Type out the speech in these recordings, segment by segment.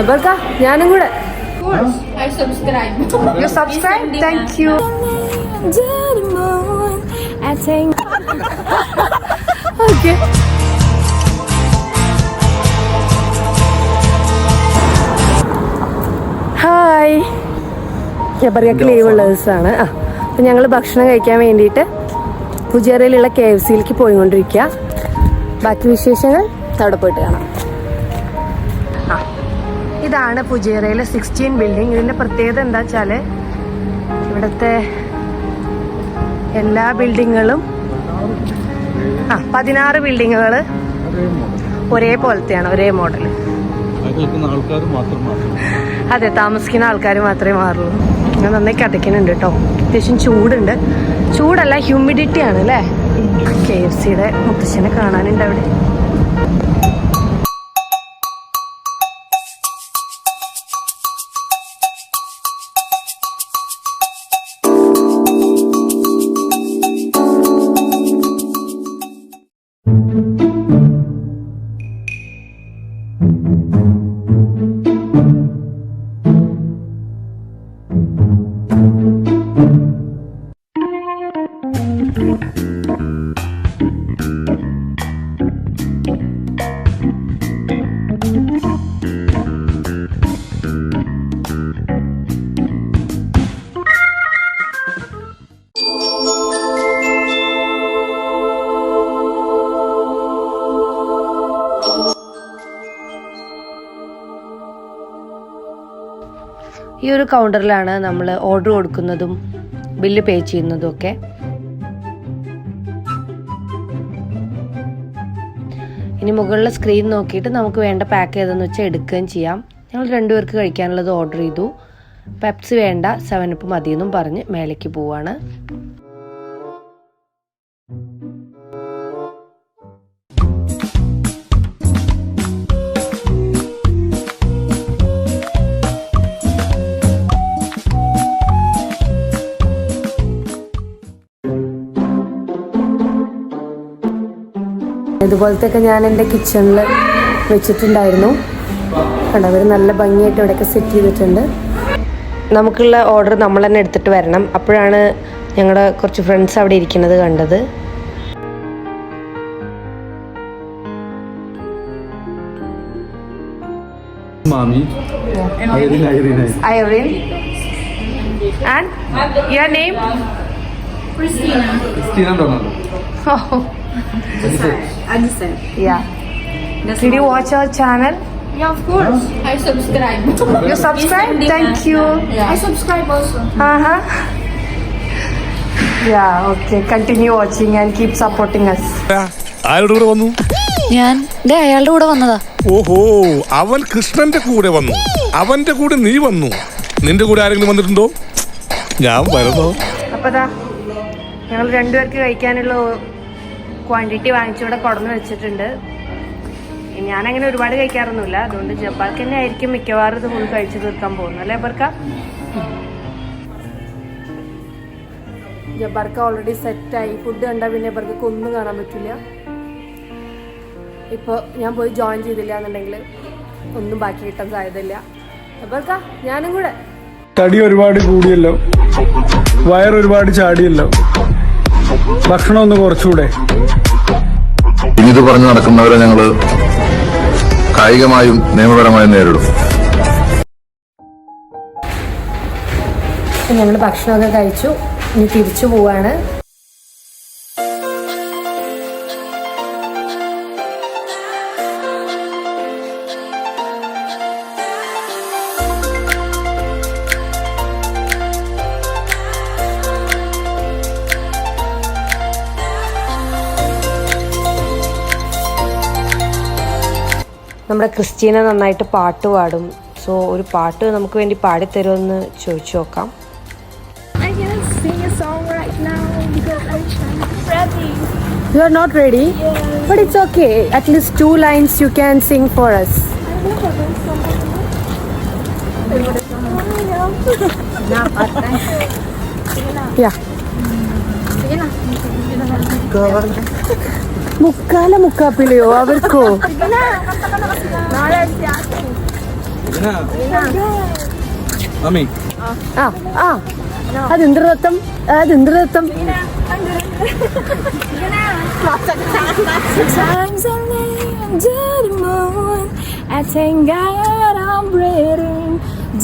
Barka, ഞാനും കൂടെ. I subscribe. You subscribe? Thank you. Okay. Hi. ജബറിയക്ക് ലീവുള്ള ദിവസമാണ്. അപ്പം ഞങ്ങൾ ഭക്ഷണം കഴിക്കാൻ വേണ്ടിയിട്ട് ഫുജൈറയിലുള്ള KFCയിലേക്ക് പോയിക്കൊണ്ടിരിക്കുക. ബാക്കി വിശേഷങ്ങൾ അവിടെ പോയിട്ട് കാണാം. ഇതാണ് ഫുജൈറയിലെ 16 ബിൽഡിംഗ്. ഇതിൻ്റെ പ്രത്യേകത എന്താ വെച്ചാൽ ഇവിടുത്തെ എല്ലാ ബിൽഡിങ്ങുകളും 16 ബിൽഡിങ്ങുകൾ ഒരേപോലത്തെയാണ്, ഒരേ മോഡൽ. അതെ, താമസിക്കുന്ന ആൾക്കാർ മാത്രമേ മാറുള്ളൂ. ഞാൻ നന്നായി കടയ്ക്കുന്നുണ്ട് കേട്ടോ. അത്യാവശ്യം ചൂടുണ്ട്. ചൂടല്ല, ഹ്യൂമിഡിറ്റി ആണ് അല്ലേ. KFCയുടെ മുത്തശ്ശനെ കാണാനുണ്ട് അവിടെ. ഈ ഒരു കൗണ്ടറിലാണ് നമ്മൾ ഓർഡർ കൊടുക്കുന്നതും ബില്ല് പേ ചെയ്യുന്നതും ഒക്കെ. ഇനി മുകളിലെ സ്ക്രീൻ നോക്കിയിട്ട് നമുക്ക് വേണ്ട പാക്ക് ഏതെന്ന് വെച്ചാൽ എടുക്കുകയും ചെയ്യാം. ഞങ്ങൾ 2 പേർക്ക് കഴിക്കാനുള്ളത് ഓർഡർ ചെയ്തു. പെപ്സി വേണ്ട, 7up മതിയെന്നും പറഞ്ഞ് മേലേക്ക് പോവാണ്. ഇതുപോലത്തെയൊക്കെ ഞാൻ എൻ്റെ കിച്ചണിൽ വെച്ചിട്ടുണ്ടായിരുന്നു. കണ്ടോ, അവർ നല്ല ഭംഗിയായിട്ട് ഇവിടെയൊക്കെ സെറ്റ് ചെയ്തിട്ടുണ്ട്. നമുക്കുള്ള ഓർഡർ നമ്മൾ തന്നെ എടുത്തിട്ട് വരണം. അപ്പോഴാണ് ഞങ്ങളുടെ കുറച്ച് ഫ്രണ്ട്സ് അവിടെ ഇരിക്കുന്നത് കണ്ടത്. Irene. And your name? Christina Donald. Oh. Understand. Yeah. Did you watch our channel? Yeah, of course. I subscribe. You subscribe? Thank you. I subscribe also. Yeah, okay. Continue watching and keep supporting us. ആരുടെ കൂടെ വന്നു? ഞാൻ അയാളുടെ കൂടെ വന്നതാ. ഓഹോ, അവൻ കൃഷ്ണന്റെ കൂടെ വന്നു. അവന്റെ കൂടെ നീ വന്നു. നിന്റെ കൂടെ ആരെങ്കിലും വന്നിട്ടുണ്ടോ? ഞാൻ വരുന്നോ? അപ്പതാ ഞങ്ങൾ 2 പേർക്ക് കഴിക്കാനുള്ള ക്വാണ്ടിറ്റി വാങ്ങിച്ചിവിടെ കൊടന്ന് വെച്ചിട്ടുണ്ട്. ഞാനങ്ങനെ ഒരുപാട് കഴിക്കാറൊന്നുമില്ല. അതുകൊണ്ട് ജബ്ബാർക്ക് തന്നെ ആയിരിക്കും മിക്കവാറും ഇത് ഫുൾ കഴിച്ചു തീർക്കാൻ പോകുന്നത് അല്ലേ ജബ്ബാർക്ക? ജബ്ബാർക്ക ഓൾറെഡി സെറ്റായി. ഫുഡ് കണ്ടാൽ പിന്നെ ജബ്ബാർക്ക് ഒന്നും കാണാൻ പറ്റില്ല. ഇപ്പോൾ ഞാൻ പോയി ജോയിൻ ചെയ്തില്ല എന്നുണ്ടെങ്കിൽ ഒന്നും ബാക്കി കിട്ടാൻ സാധ്യതയില്ല. ജബ്ബാർക്ക, ഞാനും കൂടെ. തടി ഒരുപാട് കൂടിയല്ലോ, വയറൊരുപാട് ചാടിയല്ലോ, ഭക്ഷണം ഒന്ന് കുറച്ചുകൂടെ. ഇത് പറഞ്ഞു നടക്കുന്നവരെ ഞങ്ങള് കായികമായും നിയമപരമായും നേരിടും. ഞങ്ങൾ ഭക്ഷണമൊക്കെ കഴിച്ചു. ഇനി തിരിച്ചു പോവാണ്. നമ്മുടെ ക്രിസ്റ്റീന നന്നായിട്ട് പാട്ട് പാടും. സോ ഒരു പാട്ട് നമുക്ക് വേണ്ടി പാടിത്തരുമെന്ന് ചോദിച്ചു നോക്കാം. You are not ready? Yes. But it's okay. At least 2 lines you can sing for us. Yeah. മുക്കാപ്പിലെയോ അവർക്കോ? മമ്മി അതെന്ത് നൃത്തം? Sometimes I lay under the moon. I thank God I'm breathing.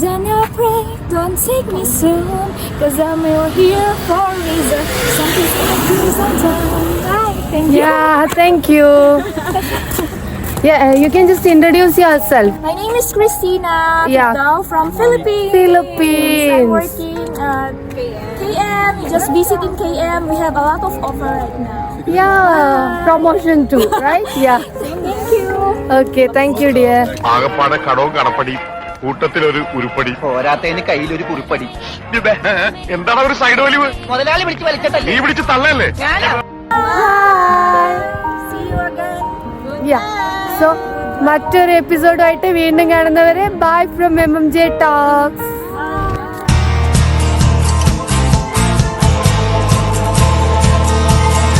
Then I pray, don't take me soon. Cause I'm here for a reason. Some people do sometimes. Thank you. Yeah, thank you. Yeah, you can just introduce yourself. My name is Christina. Yeah. Now from Philippines. Philippines. I'm working at KM. We just visited KM. We have a lot of offer right now. Yeah, promotion too, right? Yeah. Thank you. Okay, thank you, dear. ആകപ്പാടെ കടവും കടപ്പടി കൂട്ടത്തിലൊരു ഉരുപ്പടി പോരാത്തതിന് കയ്യിലൊരു കുറിപ്പടി. എന്താണ് ഒരു side വലിവ്? മുതലാളി പിടിച്ച് വലിച്ചിട്ടല്ലേ? നീ പിടിച്ച് തള്ളല്ലേ? See you again. Yeah. So, മറ്റൊരു എപ്പിസോഡുമായിട്ട് വീണ്ടും കാണുന്നവരെ ബൈ ഫ്രം MmjTalks.